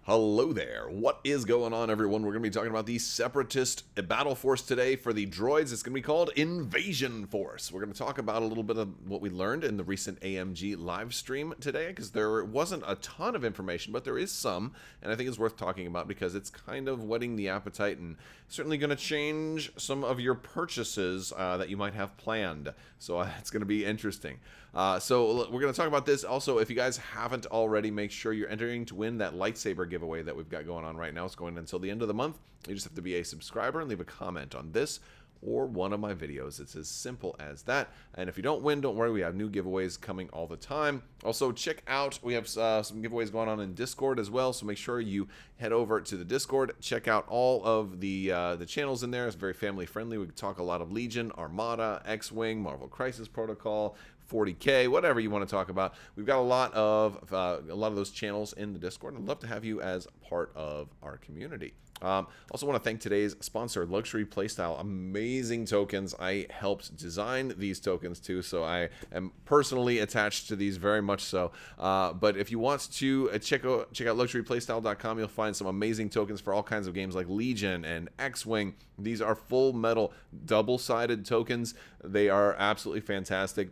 Hello there. What is going on, everyone? We're going to be talking about the Separatist Battle Force today for the droids. It's going to be called Invasion Force. We're going to talk about a little bit of what we learned in the recent AMG live stream today, because there wasn't a ton of information, but there is some, and I think it's worth talking about because it's kind of whetting the appetite and certainly going to change some of your purchases that you might have planned. So it's going to be interesting. So we're going to talk about this. Also, if you guys haven't already, make sure you're entering to win that lightsaber giveaway that we've got going on right now. It's going until the end of the month. You just have to be a subscriber and leave a comment on this or one of my videos. It's as simple as that. And if you don't win, don't worry. We have new giveaways coming all the time. Also, check out, we have some giveaways going on in Discord as well. So make sure you head over to the Discord. Check out all of the channels in there. It's very family friendly. We talk a lot of Legion, Armada, X-Wing, Marvel Crisis Protocol, 40K, whatever you want to talk about. We've got a lot of those channels in the Discord. I'd love to have you as part of our community. Also want to thank today's sponsor, Luxury Playstyle. Amazing tokens. I helped design these tokens too, so I am personally attached to these very much so. But if you want to check out luxuryplaystyle.com, you'll find some amazing tokens for all kinds of games like Legion and X-Wing. These are full metal, double-sided tokens. They are absolutely fantastic.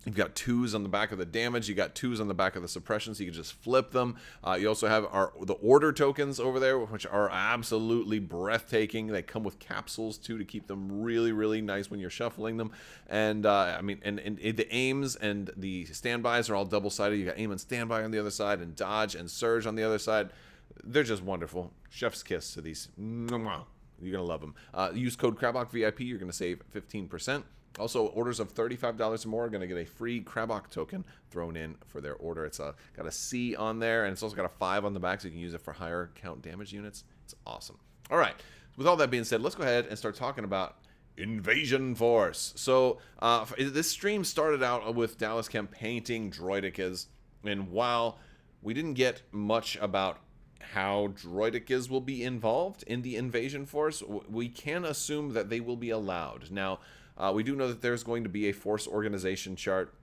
You've got 2s on the back of the damage. You got 2s on the back of the suppression, so you can just flip them. You also have the order tokens over there, which are absolutely breathtaking. They come with capsules too to keep them really, really nice when you're shuffling them. And I mean, and the aims and the standbys are all double-sided. You got aim and standby on the other side, and dodge and surge on the other side. They're just wonderful. Chef's kiss to these. Mwah. You're gonna love them. Use code Crabbok VIP. You're gonna save 15%. Also, orders of $35 or more are going to get a free Crabbok token thrown in for their order. It's got a C on there, and it's also got a 5 on the back, so you can use it for higher count damage units. It's awesome. All right. With all that being said, let's go ahead and start talking about Invasion Force. So this stream started out with Dallas Kemp painting droidekas, and while we didn't get much about how droidekas will be involved in the Invasion Force, we can assume that they will be allowed. Now, we do know that there's going to be a force organization chart,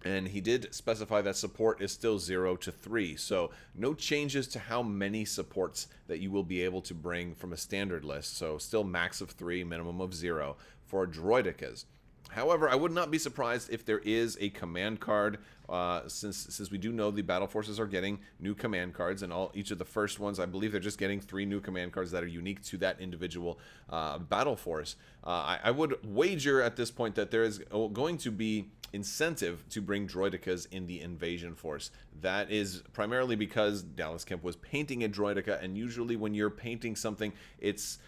and he did specify that support is still 0 to 3. So no changes to how many supports that you will be able to bring from a standard list. So still max of 3, minimum of 0 for droidekas. However, I would not be surprised if there is a command card, since we do know the battle forces are getting new command cards, and each of the first ones, I believe they're just getting 3 new command cards that are unique to that individual battle force. I would wager at this point that there is going to be incentive to bring droidekas in the Invasion Force. That is primarily because Dallas Kemp was painting a droideka, and usually when you're painting something, it's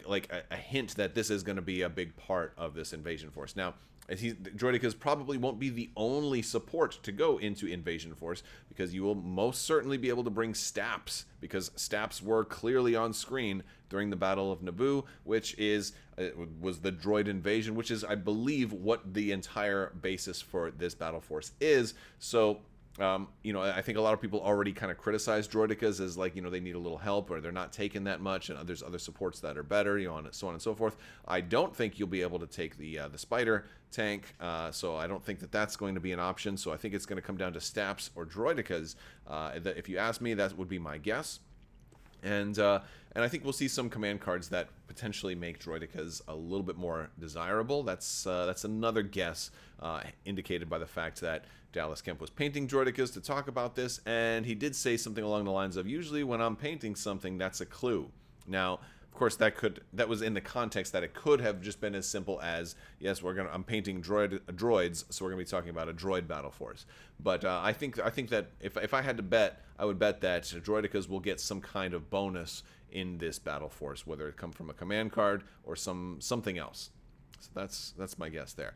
like a hint that this is going to be a big part of this Invasion Force. Now, droidekas probably won't be the only support to go into Invasion Force, because you will most certainly be able to bring Staps, because Staps were clearly on screen during the Battle of Naboo, which was the Droid Invasion, which is, I believe, what the entire basis for this battle force is. So I think a lot of people already kind of criticize droidekas as like, they need a little help, or they're not taking that much, and there's other supports that are better, and so on and so forth. I don't think you'll be able to take the spider tank, so I don't think that that's going to be an option. So I think it's going to come down to Staps or droidekas. If you ask me, that would be my guess. And I think we'll see some command cards that potentially make droidekas a little bit more desirable. That's another guess, indicated by the fact that Dallas Kemp was painting droidekas to talk about this, and he did say something along the lines of, usually when I'm painting something, that's a clue. Now, of course, that was in the context that it could have just been as simple as, yes, I'm painting droids, so we're gonna be talking about a droid battle force. But I think that if I had to bet, I would bet that droidekas will get some kind of bonus in this battle force, whether it come from a command card or something else. So that's my guess there.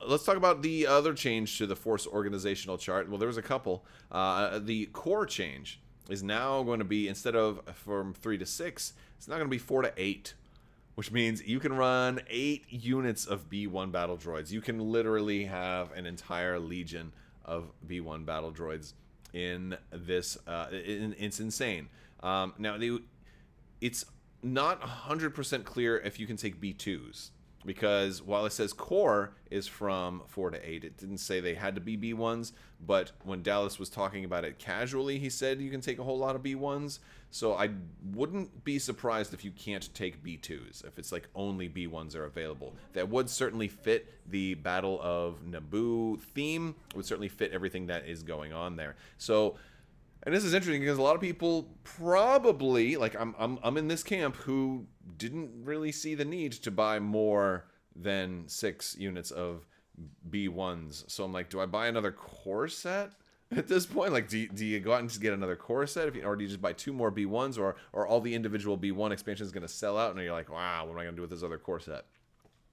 Let's talk about the other change to the Force organizational chart. Well, there was a couple. The core change is now going to be, instead of from 3 to 6, it's now going to be 4 to 8, which means you can run 8 units of B1 battle droids. You can literally have an entire legion of B1 battle droids in this. It's insane. Now, it's not 100% clear if you can take B2s. because while it says core is from 4 to 8, it didn't say they had to be B1s, but when Dallas was talking about it casually, he said you can take a whole lot of B1s, so I wouldn't be surprised if you can't take B2s, if it's like only B1s are available. That would certainly fit the Battle of Naboo theme, would certainly fit everything that is going on there. So, and this is interesting because a lot of people probably, like I'm in this camp, who didn't really see the need to buy more than 6 units of B1s. So I'm like, do I buy another core set at this point? Like, do you go out and just get another core set, or do you just buy 2 more B1s, or all the individual B1 expansions going to sell out, and you're like, wow, what am I going to do with this other core set?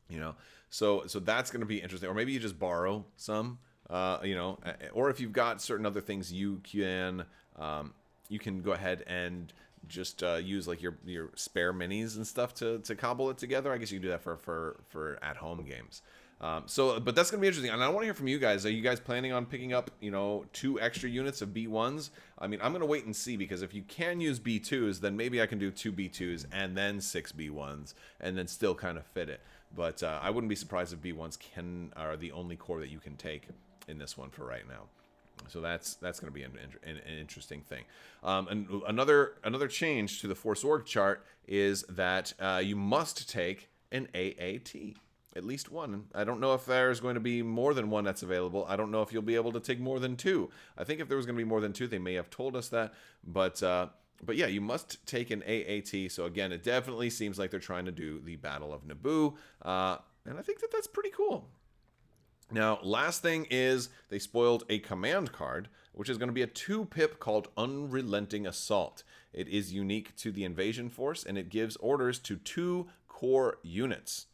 You know, so that's going to be interesting. Or maybe you just borrow some. You know, or if you've got certain other things, you can go ahead and just use like your spare minis and stuff to cobble it together. I guess you can do that for at-home games. But that's gonna be interesting, and I want to hear from you guys. Are you guys planning on picking up, you know, 2 extra units of B1s? I mean, I'm gonna wait and see, because if you can use B2s, then maybe I can do 2 B2s and then 6 B1s, and then still kind of fit it. But I wouldn't be surprised if B1s are the only core that you can take in this one for right now. So that's going to be an interesting thing. And another change to the Force org chart is that you must take an AAT, at least one. I don't know if there's going to be more than one that's available. I don't know if you'll be able to take more than 2. I think if there was going to be more than 2, they may have told us that. But yeah, you must take an AAT. So again, it definitely seems like they're trying to do the Battle of Naboo, and I think that that's pretty cool. Now, last thing is they spoiled a command card, which is going to be a 2-pip called Unrelenting Assault. It is unique to the Invasion Force, and it gives orders to 2 core units.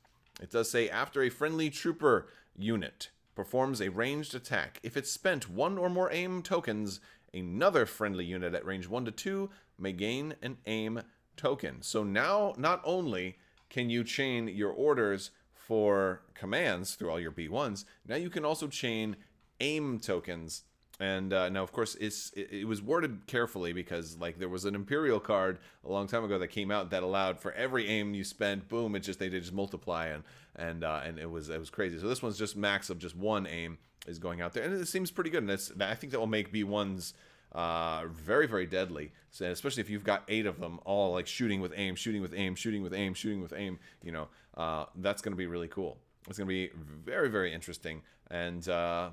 It does say, after a friendly trooper unit performs a ranged attack, if it's spent 1 or more aim tokens, another friendly unit at range 1 to 2 may gain an aim token. So now, not only can you chain your orders for commands through all your B1s, now you can also chain aim tokens. And now, of course, it was worded carefully, because like there was an Imperial card a long time ago that came out that allowed for every aim you spent, boom, they just multiply, and it was crazy. So this one's just max of just 1 aim is going out there, and it seems pretty good. And I think that will make B1s very, very deadly. So especially if you've got 8 of them all like shooting with aim, shooting with aim, shooting with aim, shooting with aim, you know, that's going to be really cool. It's going to be very, very interesting. And yeah,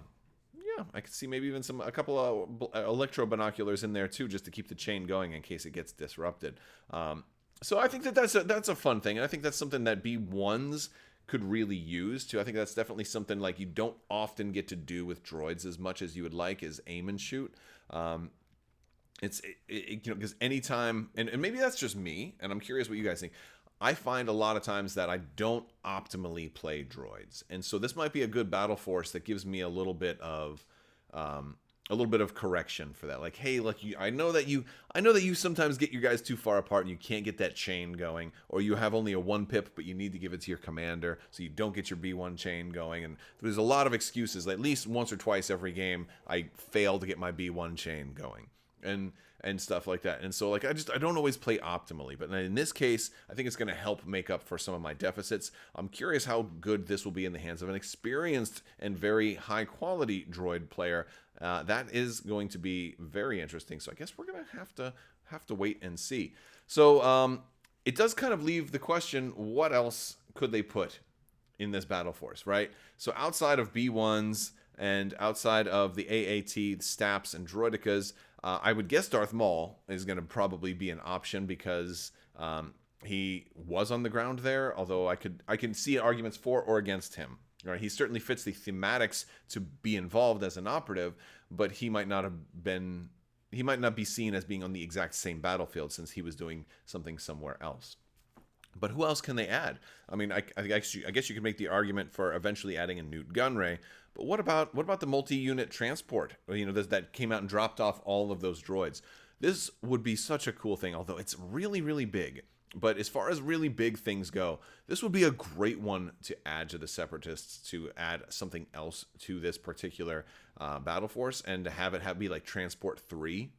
I could see maybe even a couple of electro binoculars in there too, just to keep the chain going in case it gets disrupted. So I think that's a fun thing, and I think that's something that B1s could really use too. I think that's definitely something like you don't often get to do with droids as much as you would like, is aim and shoot. You know, because anytime, and maybe that's just me, and I'm curious what you guys think. I find a lot of times that I don't optimally play droids, and so this might be a good battle force that gives me a little bit of correction for that. Like, hey, look, I know that you sometimes get your guys too far apart and you can't get that chain going, or you have only a 1-pip but you need to give it to your commander, so you don't get your B1 chain going. And there's a lot of excuses. At least once or twice every game, I fail to get my B1 chain going, and stuff like that. And so like I don't always play optimally, but in this case I think it's going to help make up for some of my deficits. I'm curious how good this will be in the hands of an experienced and very high quality droid player. That is going to be very interesting. So I guess we're going to have to wait and see. So it does kind of leave the question, what else could they put in this battle force, right? So outside of B1s and outside of the AAT, Staps, and Droidicas, I would guess Darth Maul is going to probably be an option, because he was on the ground there, although I can see arguments for or against him. Right? He certainly fits the thematics to be involved as an operative, but he might not be seen as being on the exact same battlefield, since he was doing something somewhere else. But who else can they add? I mean, I guess you could make the argument for eventually adding a Newt Gunray. But what about the multi-unit transport? You know, that came out and dropped off all of those droids. This would be such a cool thing, although it's really, really big. But as far as really big things go, this would be a great one to add to the Separatists, to add something else to this particular battle force, and to have it be like Transport 3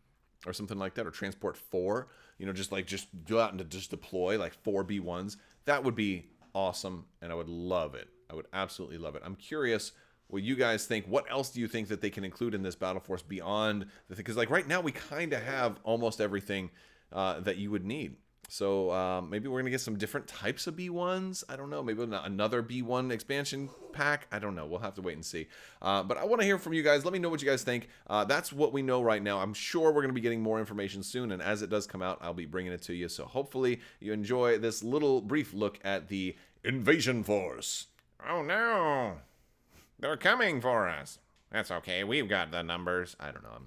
or something like that, or Transport 4. You know, just go out and just deploy like 4 B1s. That would be awesome, and I would love it. I would absolutely love it. I'm curious what you guys think. What else do you think that they can include in this Battle Force beyond the thing? Because like right now we kind of have almost everything that you would need. So maybe we're gonna get some different types of B1s. I don't know. Maybe another B1 expansion pack. I don't know. We'll have to wait and see. But I want to hear from you guys. Let me know what you guys think. That's what we know right now. I'm sure we're gonna be getting more information soon, and as it does come out, I'll be bringing it to you. So hopefully you enjoy this little brief look at the Invasion Force. Oh no, they're coming for us. That's okay. We've got the numbers. I don't know.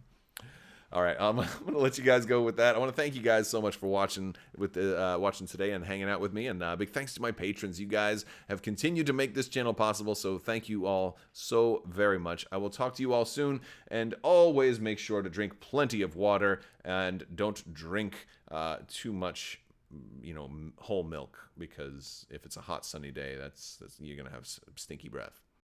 All right, I'm gonna let you guys go with that. I want to thank you guys so much for watching watching today and hanging out with me. And big thanks to my patrons. You guys have continued to make this channel possible, so thank you all so very much. I will talk to you all soon, and always make sure to drink plenty of water and don't drink too much, you know, whole milk, because if it's a hot sunny day, that's you're gonna have stinky breath.